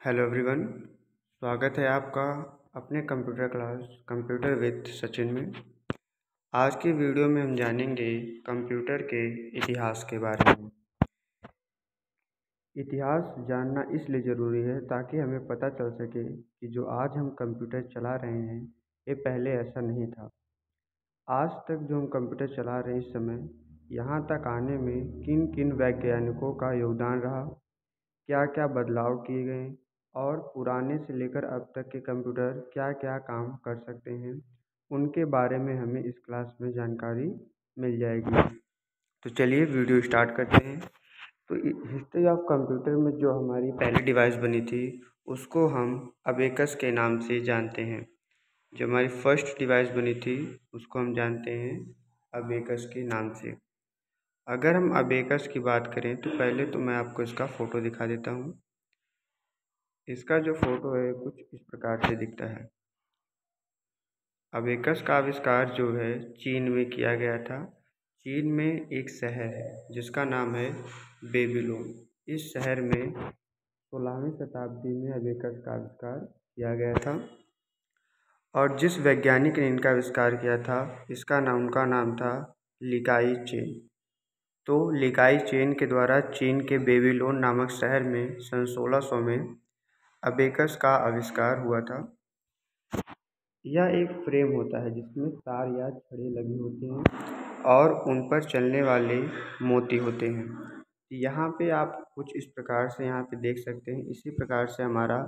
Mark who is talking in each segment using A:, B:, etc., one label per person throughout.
A: Hello everyone. स्वागत है आपका अपने computer class computer with Sachin में। आज की वीडियो में हम जानेंगे कंप्यूटर के इतिहास के बारे में। इतिहास जानना इसलिए ज़रूरी है ताकि हमें पता चल सके कि जो आज हम कंप्यूटर चला रहे हैं ये पहले ऐसा नहीं था। आज तक जो हम कंप्यूटर चला रहे हैं इस समय यहाँ तक आने में किन किन वैज्ञानिकों का योगदान रहा, क्या क्या बदलाव किए गए और पुराने से लेकर अब तक के कंप्यूटर क्या क्या काम कर सकते हैं, उनके बारे में हमें इस क्लास में जानकारी मिल जाएगी। तो चलिए वीडियो स्टार्ट करते हैं। तो हिस्ट्री ऑफ कंप्यूटर में जो हमारी पहली डिवाइस बनी थी उसको हम अबेकस के नाम से जानते हैं। जो हमारी फर्स्ट डिवाइस बनी थी उसको हम जानते हैं अबेकस के नाम से। अगर हम अबेकस की बात करें तो पहले तो मैं आपको इसका फ़ोटो दिखा देता हूँ। इसका जो फ़ोटो है कुछ इस प्रकार से दिखता है। अबेकस का आविष्कार जो है चीन में किया गया था। चीन में एक शहर है जिसका नाम है बेबीलोन। इस शहर में 16वीं शताब्दी में अबेकस का आविष्कार किया गया था और जिस वैज्ञानिक ने इनका आविष्कार किया था उनका नाम था लिकाई चेन। तो लिकाई चेन के द्वारा चीन के बेबीलोन नामक शहर में सन 1600 में अबेकस का आविष्कार हुआ था। यह एक फ्रेम होता है जिसमें तार या छड़ें लगी होती हैं और उन पर चलने वाले मोती होते हैं। यहाँ पे आप कुछ इस प्रकार से यहाँ पे देख सकते हैं। इसी प्रकार से हमारा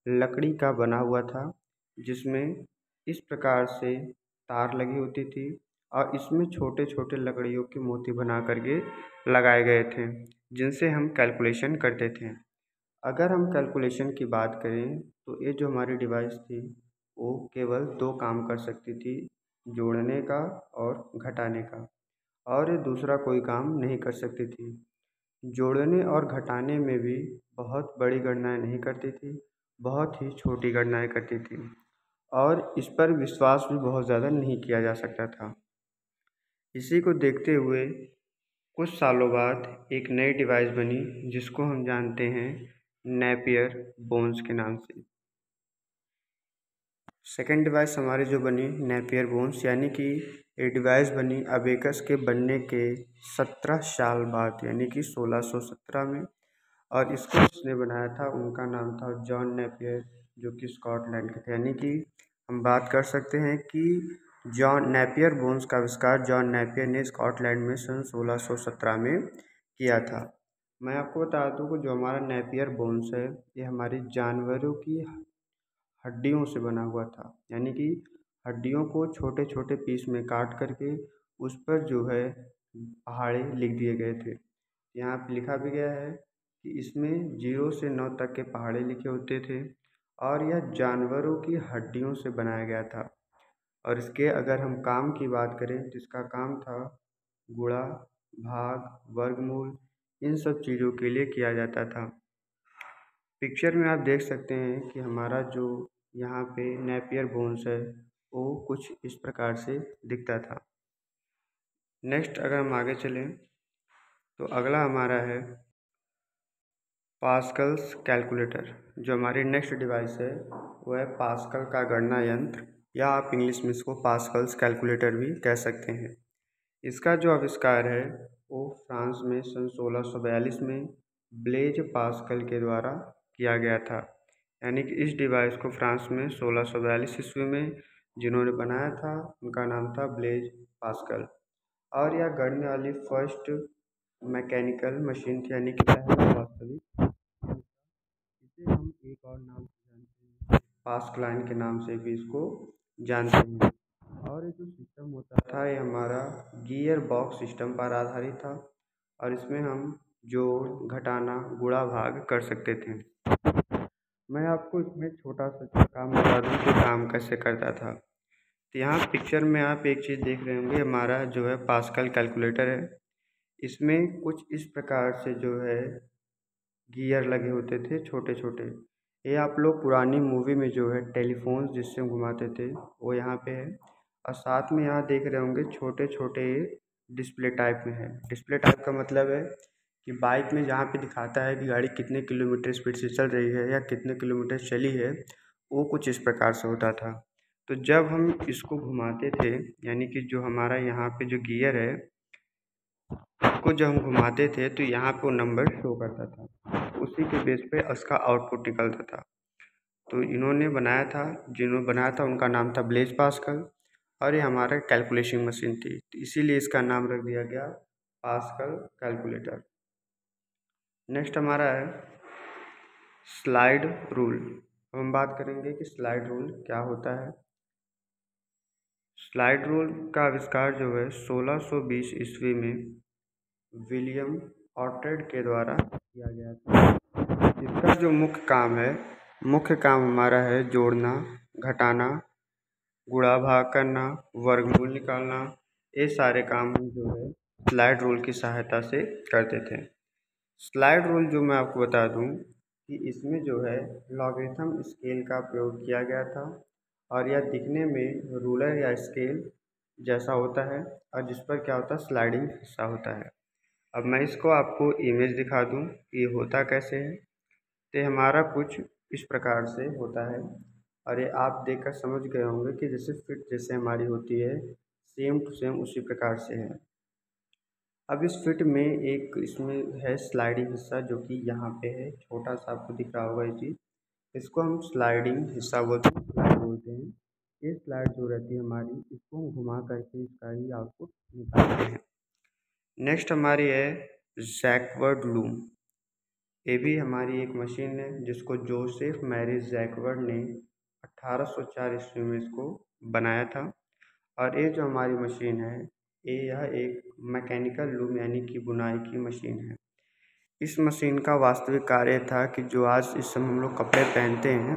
A: लकड़ी का बना हुआ था जिसमें इस प्रकार से तार लगी होती थी और इसमें छोटे छोटे लकड़ियों के मोती बना करके लगाए गए थे जिनसे हम कैलकुलेशन करते थे। अगर हम कैलकुलेशन की बात करें तो ये जो हमारी डिवाइस थी वो केवल दो काम कर सकती थी, जोड़ने का और घटाने का, और ये दूसरा कोई काम नहीं कर सकती थी। जोड़ने और घटाने में भी बहुत बड़ी गणनाएं नहीं करती थी, बहुत ही छोटी गणनाएं करती थी और इस पर विश्वास भी बहुत ज़्यादा नहीं किया जा सकता था। इसी को देखते हुए कुछ सालों बाद एक नई डिवाइस बनी जिसको हम जानते हैं नेपियर बोन्स के नाम से। सेकेंड डिवाइस हमारी जो बनी नेपियर बोन्स, यानी कि ये डिवाइस बनी अबेकस के बनने के 17 साल बाद, यानी कि 1617 में। और इसको जिसने बनाया था उनका नाम था जॉन नेपियर, जो कि स्कॉटलैंड के थे। यानी कि हम बात कर सकते हैं कि जॉन नेपियर बोन्स का आविष्कार जॉन नेपियर ने स्कॉटलैंड में सन 1617 में किया था। मैं आपको बता दूं कि जो हमारा नेपियर बोन्स है ये हमारी जानवरों की हड्डियों से बना हुआ था। यानी कि हड्डियों को छोटे छोटे पीस में काट करके उस पर जो है पहाड़े लिख दिए गए थे। यहाँ पे लिखा भी गया है कि इसमें 0 से 9 तक के पहाड़े लिखे होते थे और यह जानवरों की हड्डियों से बनाया गया था। और इसके अगर हम काम की बात करें तो इसका काम था गुणा, भाग, वर्गमूल, इन सब चीज़ों के लिए किया जाता था। पिक्चर में आप देख सकते हैं कि हमारा जो यहाँ पे नेपियर बोन्स है वो कुछ इस प्रकार से दिखता था। नेक्स्ट अगर हम आगे चलें तो अगला हमारा है पास्कल्स कैलकुलेटर। जो हमारी नेक्स्ट डिवाइस है वो है पास्कल का गणना यंत्र, या आप इंग्लिश में इसको पास्कल्स कैलकुलेटर भी कह सकते हैं। इसका जो आविष्कार है वो फ्रांस में सन 1642 में ब्लेज पास्कल के द्वारा किया गया था। यानी कि इस डिवाइस को फ्रांस में 1642 ईस्वी में जिन्होंने बनाया था उनका नाम था ब्लेज पास्कल। और यह गणने वाली फर्स्ट मैकेनिकल मशीन थी, यानी कि पहला वास्तविक। इसे हम एक और नाम से जानते हैं, पास्कलाइन के नाम से भी इसको जानते हैं। और ये जो सिस्टम होता था ये हमारा गियर बॉक्स सिस्टम पर आधारित था और इसमें हम जोड़, घटाना, गुणा, भाग कर सकते थे। मैं आपको इसमें छोटा सा काम बता दूँ कि काम कैसे करता था। तो यहाँ पिक्चर में आप एक चीज़ देख रहे होंगे, हमारा जो है पास्कल कैलकुलेटर है। इसमें कुछ इस प्रकार से जो है गियर लगे होते थे छोटे छोटे। ये आप लोग पुरानी मूवी में जो है टेलीफोन जिससे हम घुमाते थे वो यहाँ पे है। और साथ में यहाँ देख रहे होंगे छोटे छोटे डिस्प्ले टाइप में है। डिस्प्ले टाइप का मतलब है कि बाइक में जहाँ पे दिखाता है कि गाड़ी कितने किलोमीटर स्पीड से चल रही है या कितने किलोमीटर चली है, वो कुछ इस प्रकार से होता था। तो जब हम इसको घुमाते थे, यानी कि जो हमारा यहाँ पे जो गियर है, इसको जब हम घुमाते थे तो यहाँ पे वो नंबर शो करता था, उसी के बेस पे उसका आउटपुट निकलता था। तो इन्होंने बनाया था, जिन्होंने बनाया था उनका नाम था ब्लेज पास्कल, और ये हमारा कैलकुलेशन मशीन थी, तो इसीलिए इसका नाम रख दिया गया पास्कल कैलकुलेटर। नेक्स्ट हमारा है स्लाइड रूल। हम बात करेंगे कि स्लाइड रूल क्या होता है। स्लाइड रूल का आविष्कार जो है 1620 ईस्वी में विलियम ऑर्टेड के द्वारा किया गया था। इसका जो मुख्य काम हमारा है जोड़ना, घटाना, गुणा भाग करना, वर्गमूल निकालना। ये सारे काम जो है स्लाइड रूल की सहायता से करते थे। स्लाइड रूल जो मैं आपको बता दूं कि इसमें जो है लॉगरिथम स्केल का प्रयोग किया गया था, और यह दिखने में रूलर या स्केल जैसा होता है, और जिस पर क्या होता है स्लाइडिंग हिस्सा होता है। अब मैं इसको आपको इमेज दिखा दूं कि ये होता कैसे है। तो हमारा कुछ इस प्रकार से होता है, और ये आप देखकर समझ गए होंगे कि जैसे फिट जैसे हमारी होती है, सेम टू सेम उसी प्रकार से है। अब इस फिट में एक इसमें है स्लाइडिंग हिस्सा, जो कि यहाँ पे है, छोटा सा आपको दिख रहा होगा ये चीज़। इसको हम स्लाइडिंग हिस्सा बोलते हैं। ये स्लाइड जो रहती है हमारी, इसको हम घुमा करके इसका ही आउटपुट निकालते हैं। नेक्स्ट हमारी है जैकवर्ड लूम। ये भी हमारी एक मशीन है जिसको जोसेफ मैरी जैकवर्ड ने 1804 ईस्वी में इसको बनाया था। और ये जो हमारी मशीन है, यह एक मैकेनिकल लूम यानी कि बुनाई की मशीन है। इस मशीन का वास्तविक कार्य था कि जो आज इस समय हम लोग कपड़े पहनते हैं,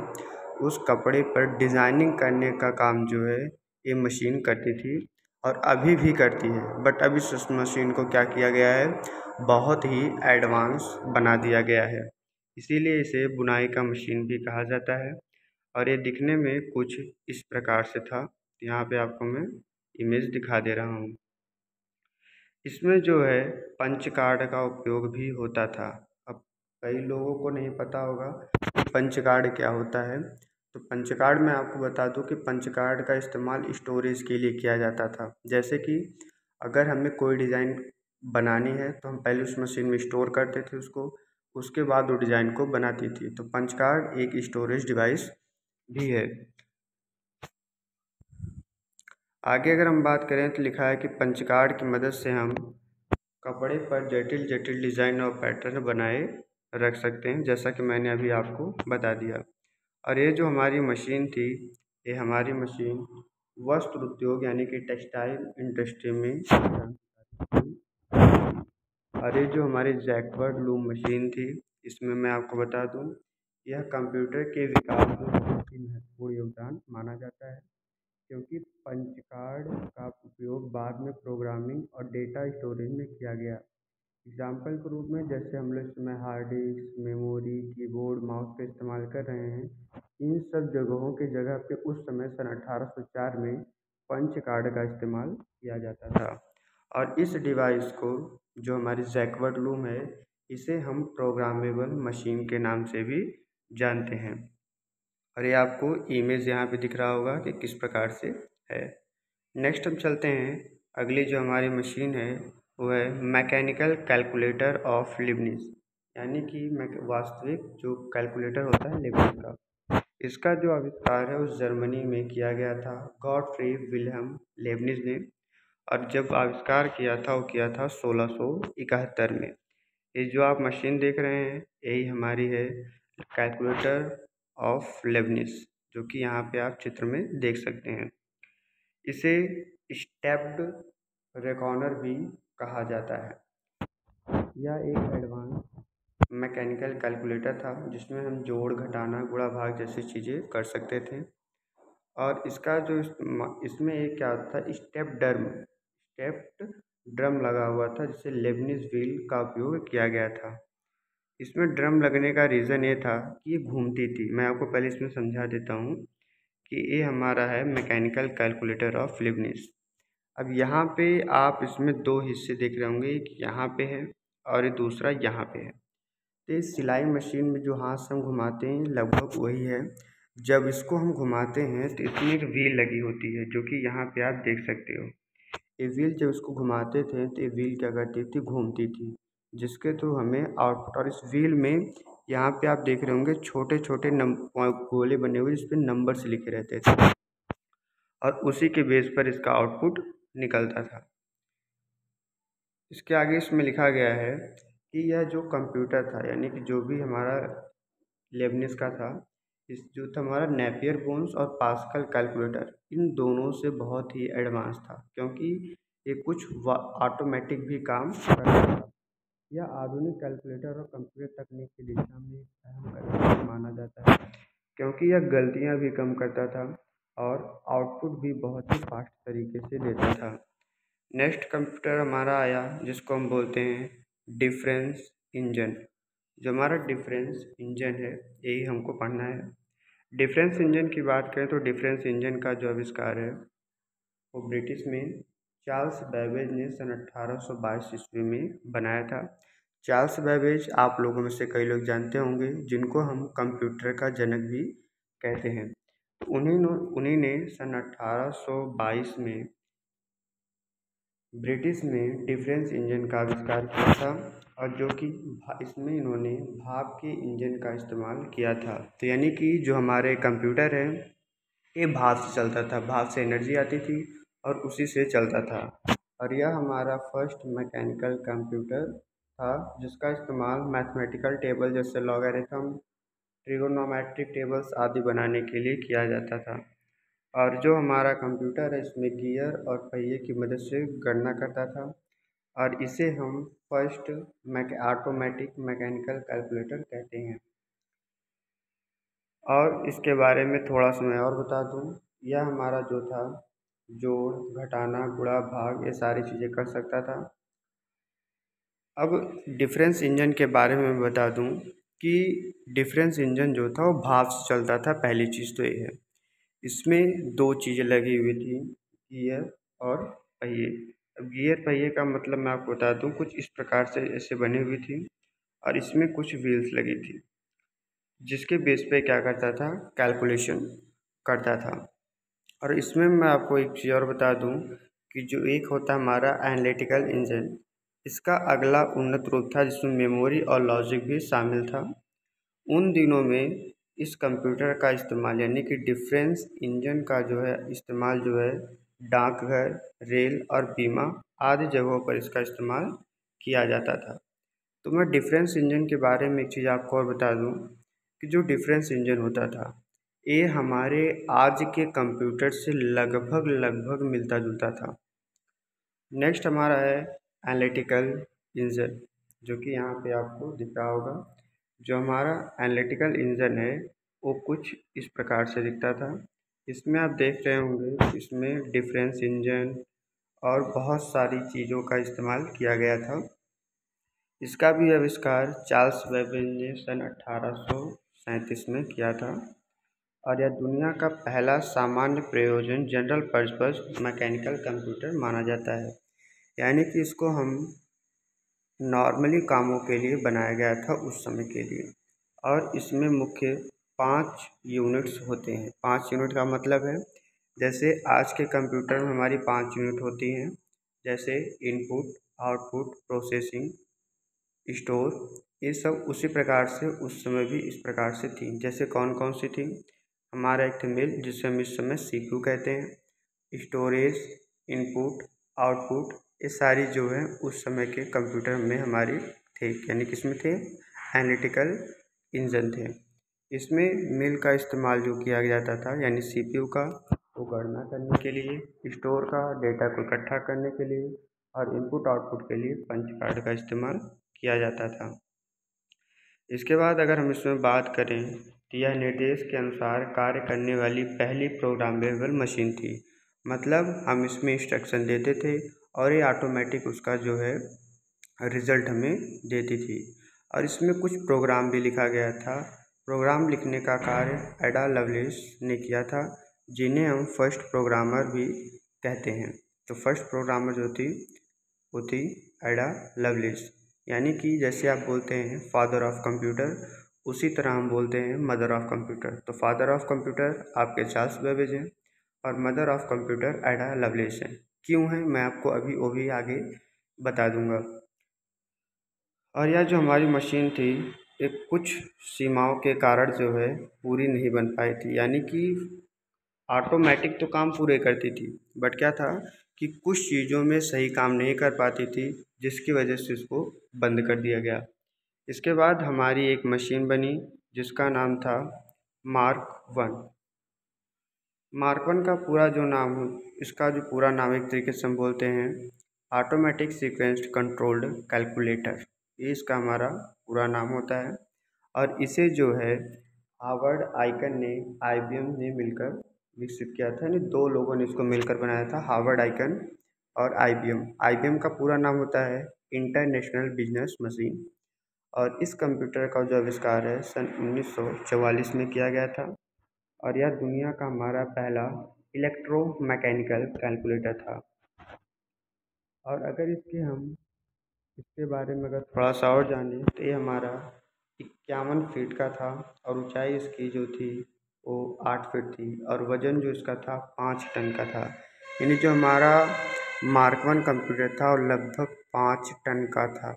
A: उस कपड़े पर डिज़ाइनिंग करने का काम जो है ये मशीन करती थी, और अभी भी करती है। बट अब इस मशीन को क्या किया गया है, बहुत ही एडवांस बना दिया गया है, इसीलिए इसे बुनाई का मशीन भी कहा जाता है। और ये दिखने में कुछ इस प्रकार से था। यहाँ पे आपको मैं इमेज दिखा दे रहा हूँ। इसमें जो है पंच कार्ड का उपयोग भी होता था। अब कई लोगों को नहीं पता होगा कि पंच कार्ड क्या होता है। तो पंच कार्ड मैं आपको बता दूं कि पंच कार्ड का इस्तेमाल स्टोरेज के लिए किया जाता था। जैसे कि अगर हमें कोई डिज़ाइन बनानी है तो हम पहले उस मशीन में स्टोर करते थे उसको, उसके बाद वो डिज़ाइन को बनाती थी। तो पंच कार्ड एक स्टोरेज डिवाइस भी है। आगे अगर हम बात करें तो लिखा है कि पंच कार्ड की मदद से हम कपड़े पर जटिल जटिल डिज़ाइन और पैटर्न बनाए रख सकते हैं, जैसा कि मैंने अभी आपको बता दिया। और ये जो हमारी मशीन थी, ये हमारी मशीन वस्त्र उद्योग यानी कि टेक्सटाइल इंडस्ट्री में और ये जो हमारी जैकवर्ड लूम मशीन थी, इसमें मैं आपको बता दूं, यह कंप्यूटर के विकास में बहुत ही महत्वपूर्ण योगदान माना जाता है, क्योंकि पंच कार्ड का उपयोग बाद में प्रोग्रामिंग और डेटा स्टोरेज में किया गया। एग्जाम्पल के रूप में जैसे हम लोग इसमें hard disk, memory, keyboard, mouse का इस्तेमाल कर रहे हैं, इन सब जगहों के जगह पे उस समय सन 1804 में पंच कार्ड का इस्तेमाल किया जाता था। और इस डिवाइस को, जो हमारी जैकवर्ड लूम है, इसे हम प्रोग्रामेबल मशीन के नाम से भी जानते हैं। और ये आपको इमेज यहाँ पे दिख रहा होगा कि किस प्रकार से है। नेक्स्ट हम चलते हैं, अगली जो हमारी मशीन है वो है मैकेनिकल कैलकुलेटर ऑफ लीबनिज, यानी कि वास्तविक जो कैलकुलेटर होता है लीबनिज का। इसका जो आविष्कार है उस जर्मनी में किया गया था, गॉटफ्री विल्हेम लीबनिज ने। और जब आविष्कार किया था वो किया था 1671 में। ये जो आप मशीन देख रहे हैं यही हमारी है कैलकुलेटर ऑफ लीबनिज, जो कि यहाँ पे आप चित्र में देख सकते हैं। इसे स्टेप्ड रेकॉनर भी कहा जाता है। यह एक एडवांस मैकेनिकल कैलकुलेटर था जिसमें हम जोड़, घटाना, गुणा भाग जैसी चीज़ें कर सकते थे। और इसका जो इसमें एक क्या था, स्टेप्ड ड्रम लगा हुआ था, जिसे लेबनिज व्हील का उपयोग किया गया था। इसमें ड्रम लगने का रीज़न ये था कि ये घूमती थी। मैं आपको पहले इसमें समझा देता हूँ कि ये हमारा है मैकेनिकल कैलकुलेटर ऑफ लीबनिज। अब यहाँ पे आप इसमें दो हिस्से देख रहे होंगे, एक यहाँ पे है और ये दूसरा यहाँ पे है। तो इस सिलाई मशीन में जो हाथ से हम घुमाते हैं लगभग वही है। जब इसको हम घुमाते हैं तो इसमें एक व्हील लगी होती है, जो कि यहाँ पे आप देख सकते हो। ये व्हील जब इसको घुमाते थे तो ये व्हील क्या करती थी, घूमती थी, जिसके थ्रू हमें आउटपुट। और इस व्हील में यहाँ पे आप देख रहे होंगे छोटे छोटे गोले बने हुए, जिस पे नंबर्स लिखे रहते थे, और उसी के बेस पर इसका आउटपुट निकलता था। इसके आगे इसमें लिखा गया है कि यह जो कंप्यूटर था, यानी कि जो भी हमारा लेबनिज का था, इस जो था हमारा नेपियर बोन्स और पास्कल कैलकुलेटर, इन दोनों से बहुत ही एडवांस था, क्योंकि ये कुछ ऑटोमेटिक भी काम करता था। यह आधुनिक कैलकुलेटर और कंप्यूटर तकनीक की दिशा में एक अहम कदम माना जाता है, क्योंकि यह गलतियां भी कम करता था और आउटपुट भी बहुत ही फास्ट तरीके से देता था। नेक्स्ट कंप्यूटर हमारा आया, जिसको हम बोलते हैं डिफरेंस इंजन। जो हमारा डिफरेंस इंजन है, यही हमको पढ़ना है। डिफरेंस इंजन की बात करें तो डिफरेंस इंजन का जो आविष्कार है वो ब्रिटिश में चार्ल्स बैबेज ने सन 1822 ईस्वी में बनाया था। चार्ल्स बैबेज आप लोगों में से कई लोग जानते होंगे, जिनको हम कंप्यूटर का जनक भी कहते हैं। उन्हीं ने सन 1822 में ब्रिटिश में डिफरेंस इंजन का आविष्कार किया था, और जो कि इसमें इन्होंने भाप के इंजन का इस्तेमाल किया था। तो यानी कि जो हमारे कंप्यूटर है ये भाप से चलता था, भाप से एनर्जी आती थी और उसी से चलता था। और यह हमारा फर्स्ट मैकेनिकल कंप्यूटर था, जिसका इस्तेमाल मैथमेटिकल टेबल जैसे लॉगरिथम, ट्रिगोनोमेट्रिक टेबल्स आदि बनाने के लिए किया जाता था। और जो हमारा कंप्यूटर है इसमें गियर और पहिए की मदद से गणना करता था, और इसे हम फर्स्ट ऑटोमेटिक मैकेनिकल कैलकुलेटर कहते हैं। और इसके बारे में थोड़ा सा मैं और बता दूं, यह हमारा जो था जोड़, घटाना, गुणा, भाग, ये सारी चीज़ें कर सकता था। अब डिफरेंस इंजन के बारे में मैं बता दूं कि डिफरेंस इंजन जो था वो भाप से चलता था। पहली चीज़ तो ये है, इसमें दो चीज़ें लगी हुई थी, गियर और पहिए। अब गियर पहिए का मतलब मैं आपको बता दूं, कुछ इस प्रकार से ऐसे बनी हुई थी और इसमें कुछ व्हील्स लगी थी, जिसके बेस पे क्या करता था, कैलकुलेशन करता था। और इसमें मैं आपको एक चीज़ और बता दूं कि जो एक होता हमारा एनालिटिकल इंजन, इसका अगला उन्नत रूप था जिसमें मेमोरी और लॉजिक भी शामिल था। उन दिनों में इस कंप्यूटर का इस्तेमाल, यानी कि डिफरेंस इंजन का जो है इस्तेमाल जो है, डाकघर, रेल और बीमा आदि जगहों पर इसका इस्तेमाल किया जाता था। तो मैं डिफरेंस इंजन के बारे में एक चीज़ आपको और बता दूं कि जो डिफरेंस इंजन होता था ये हमारे आज के कंप्यूटर से लगभग लगभग मिलता जुलता था। नेक्स्ट हमारा है एनालिटिकल इंजन, जो कि यहाँ पे आपको दिख रहा होगा। जो हमारा एनालिटिकल इंजन है वो कुछ इस प्रकार से दिखता था। इसमें आप देख रहे होंगे, इसमें डिफरेंस इंजन और बहुत सारी चीज़ों का इस्तेमाल किया गया था। इसका भी आविष्कार चार्ल्स बेबेज ने सन 1837 में किया था, और यह दुनिया का पहला सामान्य प्रयोजन जनरल पर्पस मैकेनिकल कंप्यूटर माना जाता है। यानी कि इसको हम नॉर्मली कामों के लिए बनाया गया था उस समय के लिए। और इसमें मुख्य 5 यूनिट्स होते हैं। 5 यूनिट का मतलब है, जैसे आज के कंप्यूटर में हमारी 5 यूनिट होती हैं, जैसे इनपुट, आउटपुट, प्रोसेसिंग, स्टोर, ये सब उसी प्रकार से उस समय भी इस प्रकार से थी। जैसे कौन कौन सी थी, हमारा एक थे मिल, जिसे हम इस समय CPU कहते हैं, स्टोरेज, इनपुट, आउटपुट, ये सारी जो है उस समय के कंप्यूटर में हमारी थे, यानी किसमें थे, एनालिटिकल इंजन थे। इसमें मिल का इस्तेमाल जो किया जाता था, यानी CPU का, वो गणना करने के लिए, स्टोर का, डेटा को इकट्ठा करने के लिए, और इनपुट आउटपुट के लिए पंच कार्ड का इस्तेमाल किया जाता था। इसके बाद अगर हम इसमें बात करें तो यह निर्देश के अनुसार कार्य करने वाली पहली प्रोग्रामेबल मशीन थी। मतलब हम इसमें इंस्ट्रक्शन देते थे और ये ऑटोमेटिक उसका जो है रिज़ल्ट हमें देती थी। और इसमें कुछ प्रोग्राम भी लिखा गया था। प्रोग्राम लिखने का कार्य एडा लवलेस ने किया था, जिन्हें हम फर्स्ट प्रोग्रामर भी कहते हैं। तो फर्स्ट प्रोग्रामर जो थी वो थी एडा लवलेस। यानी कि जैसे आप बोलते हैं फादर ऑफ कंप्यूटर, उसी तरह हम बोलते हैं मदर ऑफ कंप्यूटर। तो फादर ऑफ कंप्यूटर आपके चार्ल्स बेबेज हैं और मदर ऑफ कंप्यूटर एडा लवलेस है। क्यों है मैं आपको अभी वो भी आगे बता दूंगा। और यह जो हमारी मशीन थी एक कुछ सीमाओं के कारण जो है पूरी नहीं बन पाई थी, यानी कि ऑटोमेटिक तो काम पूरे करती थी, बट क्या था कि कुछ चीज़ों में सही काम नहीं कर पाती थी, जिसकी वजह से इसको बंद कर दिया गया। इसके बाद हमारी एक मशीन बनी जिसका नाम था मार्क वन। मार्क वन का पूरा जो नाम, इसका जो पूरा नाम एक तरीके से हम बोलते हैं ऑटोमेटिक सीक्वेंस्ड कंट्रोल्ड कैलकुलेटर, ये इसका हमारा पूरा नाम होता है। और इसे जो है हार्वर्ड आइकन ने IBM ने मिलकर विकसित किया था, यानी दो लोगों ने इसको मिलकर बनाया था, हार्वर्ड आइकन और IBM। IBM का पूरा नाम होता है इंटरनेशनल बिजनेस मशीन। और इस कंप्यूटर का जो आविष्कार है सन 1944 में किया गया था और यह दुनिया का हमारा पहला इलेक्ट्रोमैकेनिकल कैलकुलेटर था। और अगर इसके बारे में अगर थोड़ा सा और जाने तो ये हमारा 51 फीट का था और ऊंचाई इसकी जो थी वो 8 फीट थी और वज़न जो इसका था 5 टन का था। यानी जो हमारा मार्क वन कंप्यूटर था वो लगभग 5 टन का था।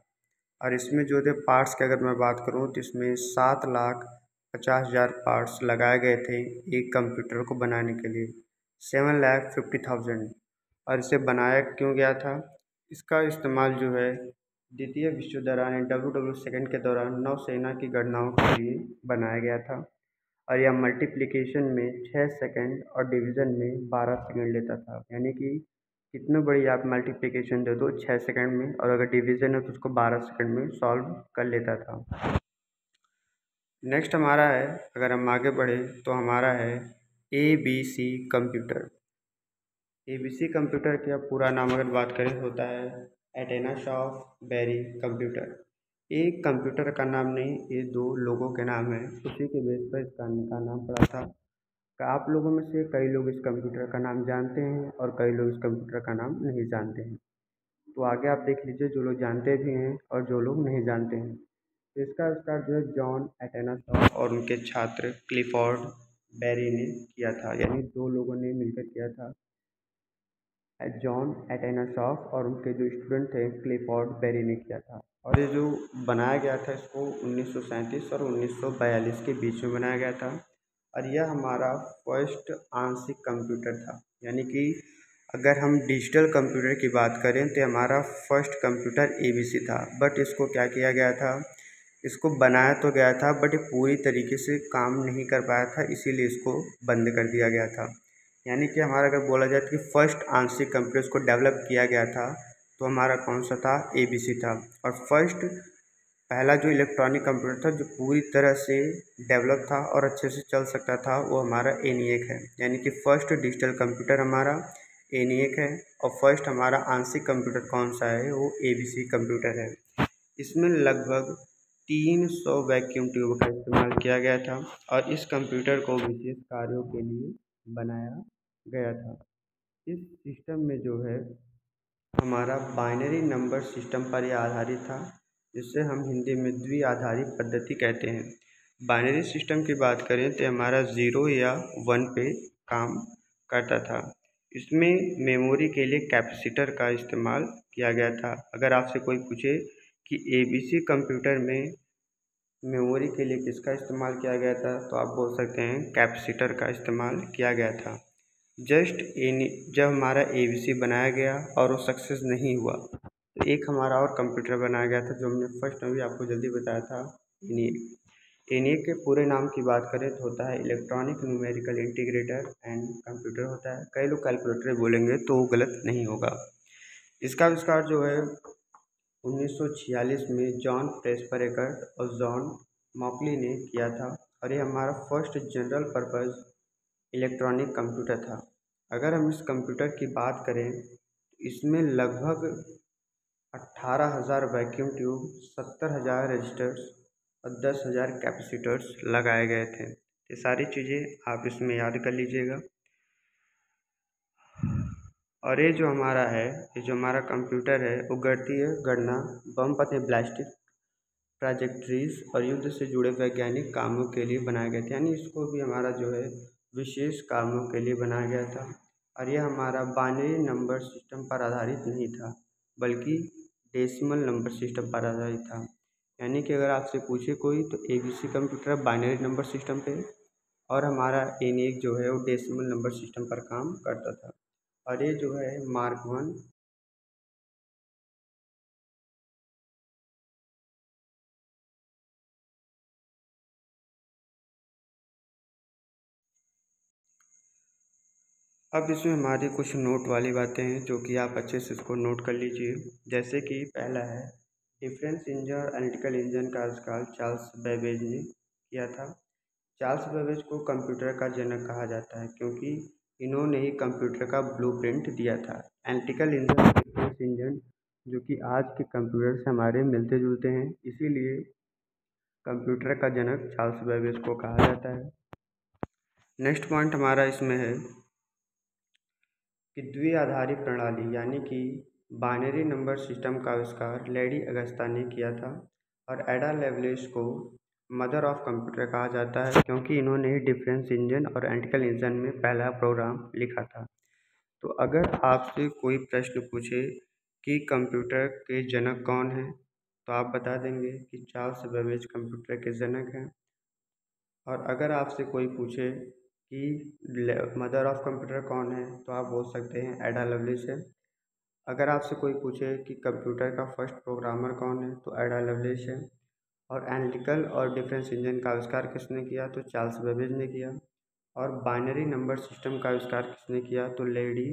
A: और इसमें जो थे पार्ट्स की अगर मैं बात करूँ तो इसमें 7,50,000 पार्ट्स लगाए गए थे एक कंप्यूटर को बनाने के लिए, 7,50,000। और इसे बनाया क्यों गया था? इसका इस्तेमाल जो है द्वितीय विश्व दौरान WW2 के दौरान नौसेना की गणनाओं के लिए बनाया गया था। और यह मल्टीप्लिकेशन में 6 सेकंड और डिवीज़न में 12 सेकंड लेता था, यानी कि कितना बड़ी आप मल्टीप्लिकेशन दे दो 6 सेकंड में, और अगर डिवीज़न है तो उसको 12 सेकंड में सॉल्व कर लेता था। नेक्स्ट हमारा है, अगर हम आगे बढ़े तो हमारा है ABC कंप्यूटर। ABC कंप्यूटर का पूरा नाम अगर बात करें होता है एटेना शॉफ बेरी कंप्यूटर। एक कंप्यूटर का नाम नहीं, ये दो लोगों के नाम है, उसी के बेस पर इसका नाम पड़ा था। आप लोगों में से कई लोग इस कंप्यूटर का नाम जानते हैं और कई लोग इस कंप्यूटर का नाम नहीं जानते हैं। तो आगे आप देख लीजिए जो लोग जानते भी हैं और जो लोग नहीं जानते हैं। तो इसका आविष्कार जो है जॉन एटेना शॉ और उनके छात्र क्लिफोर्ड बेरी ने किया था, यानी दो लोगों ने मिलकर किया था, जॉन एटेना शॉफ और उनके जो स्टूडेंट थे क्लिफोर्ड बेरी ने किया था। और ये जो बनाया गया था इसको 1937 और 1942 के बीच में बनाया गया था। और यह हमारा फर्स्ट आंशिक कंप्यूटर था, यानी कि अगर हम डिजिटल कंप्यूटर की बात करें तो हमारा फर्स्ट कंप्यूटर ABC था। बट इसको क्या किया गया था, इसको बनाया तो गया था बट ये पूरी तरीके से काम नहीं कर पाया था, इसीलिए इसको बंद कर दिया गया था। यानी कि हमारा अगर बोला जाए कि फर्स्ट आंशिक कंप्यूटर को डेवलप किया गया था तो हमारा कौन सा था, ABC था। और फर्स्ट पहला जो इलेक्ट्रॉनिक कंप्यूटर था जो पूरी तरह से डेवलप था और अच्छे से चल सकता था वो हमारा ENIAC है। यानी कि फर्स्ट डिजिटल कंप्यूटर हमारा ENIAC है और फर्स्ट हमारा आंशिक कंप्यूटर कौन सा है, वो ABC कंप्यूटर है। इसमें लगभग 300 वैक्यूम ट्यूब का इस्तेमाल किया गया था और इस कंप्यूटर को विशेष कार्यों के लिए बनाया गया था। इस सिस्टम में जो है हमारा बाइनरी नंबर सिस्टम पर यह आधारित था, जिससे हम हिंदी में द्विआधारी पद्धति कहते हैं। बाइनरी सिस्टम की बात करें तो हमारा 0 या 1 पे काम करता था। इसमें मेमोरी के लिए कैपेसिटर का इस्तेमाल किया गया था। अगर आपसे कोई पूछे कि ABC कंप्यूटर में मेमोरी के लिए किसका इस्तेमाल किया गया था तो आप बोल सकते हैं कैपेसिटर का इस्तेमाल किया गया था। जब हमारा ABC बनाया गया और वो सक्सेस नहीं हुआ तो एक हमारा और कंप्यूटर बनाया गया था जो हमने फर्स्ट में भी आपको जल्दी बताया था, ENIAC के पूरे नाम की बात करें तो होता है electronic numerical integrator and computer होता है। कई लोग कैलकुलेटर बोलेंगे तो वो गलत नहीं होगा। इसका आविष्कार जो है 1946 में जॉन प्रेस्परेकर और जॉन मॉकली ने किया था और ये हमारा first general purpose electronic computer था। अगर हम इस कंप्यूटर की बात करें तो इसमें लगभग 18,000 वैक्यूम ट्यूब, 70,000 रजिस्टर्स और 10,000 कैपेसिटर्स लगाए गए थे। ये सारी चीज़ें आप इसमें याद कर लीजिएगा। और ये जो हमारा है, ये जो हमारा कंप्यूटर है वो गणितीय गणना, बम पथ बैलिस्टिक ट्राजेक्टरीज और युद्ध से जुड़े वैज्ञानिक कामों के लिए बनाया गया था। यानी इसको भी हमारा जो है विशेष कामों के लिए बनाया गया था। और यह हमारा बाइनरी नंबर सिस्टम पर आधारित नहीं था, बल्कि डेसिमल नंबर सिस्टम पर आधारित था। यानी कि अगर आपसे पूछे कोई तो ABC computer binary number system पे, और हमारा ENIAC जो है वो डेसिमल नंबर सिस्टम पर काम करता था। और ये जो है मार्क 1। अब इसमें हमारी कुछ नोट वाली बातें हैं जो कि आप अच्छे से इसको नोट कर लीजिए। जैसे कि पहला है, डिफरेंस इंजन और एनालिटिकल इंजन का आविष्कार चार्ल्स बेबेज ने किया था। चार्ल्स बेबेज को कंप्यूटर का जनक कहा जाता है क्योंकि इन्होंने ही कंप्यूटर का ब्लूप्रिंट दिया था। एनालिटिकल इंजन, डिफरेंस इंजन जो कि आज के कंप्यूटर से हमारे मिलते जुलते हैं, इसीलिए कंप्यूटर का जनक चार्ल्स बेबेज को कहा जाता है। नेक्स्ट पॉइंट हमारा इसमें है कि द्विआधारी प्रणाली यानी कि बाइनरी नंबर सिस्टम का आविष्कार लेडी अगस्ता ने किया था। और एडा लवलेस को मदर ऑफ कंप्यूटर कहा जाता है क्योंकि इन्होंने डिफरेंस इंजन और एनालिटिकल इंजन में पहला प्रोग्राम लिखा था। तो अगर आपसे कोई प्रश्न पूछे कि कंप्यूटर के जनक कौन हैं, तो आप बता देंगे कि चार्ल्स बेबेज कंप्यूटर के जनक हैं। और अगर आपसे कोई पूछे कि मदर ऑफ कंप्यूटर कौन है, तो आप बोल सकते हैं एडा लवलेस है। अगर आपसे कोई पूछे कि कंप्यूटर का फर्स्ट प्रोग्रामर कौन है, तो एडा लवलेस है। और एनालिटिकल और डिफरेंस इंजन का आविष्कार किसने किया, तो चार्ल्स बेबेज ने किया। और बाइनरी नंबर सिस्टम का आविष्कार किसने किया, तो लेडी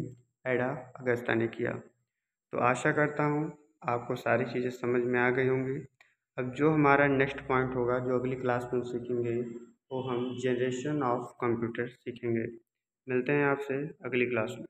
A: एडा अगस्ता ने किया। तो आशा करता हूँ आपको सारी चीज़ें समझ में आ गई होंगी। अब जो हमारा नेक्स्ट पॉइंट होगा, जो अगली क्लास में सीखेंगे, वो हम जनरेशन ऑफ कंप्यूटर सीखेंगे। मिलते हैं आपसे अगली क्लास में।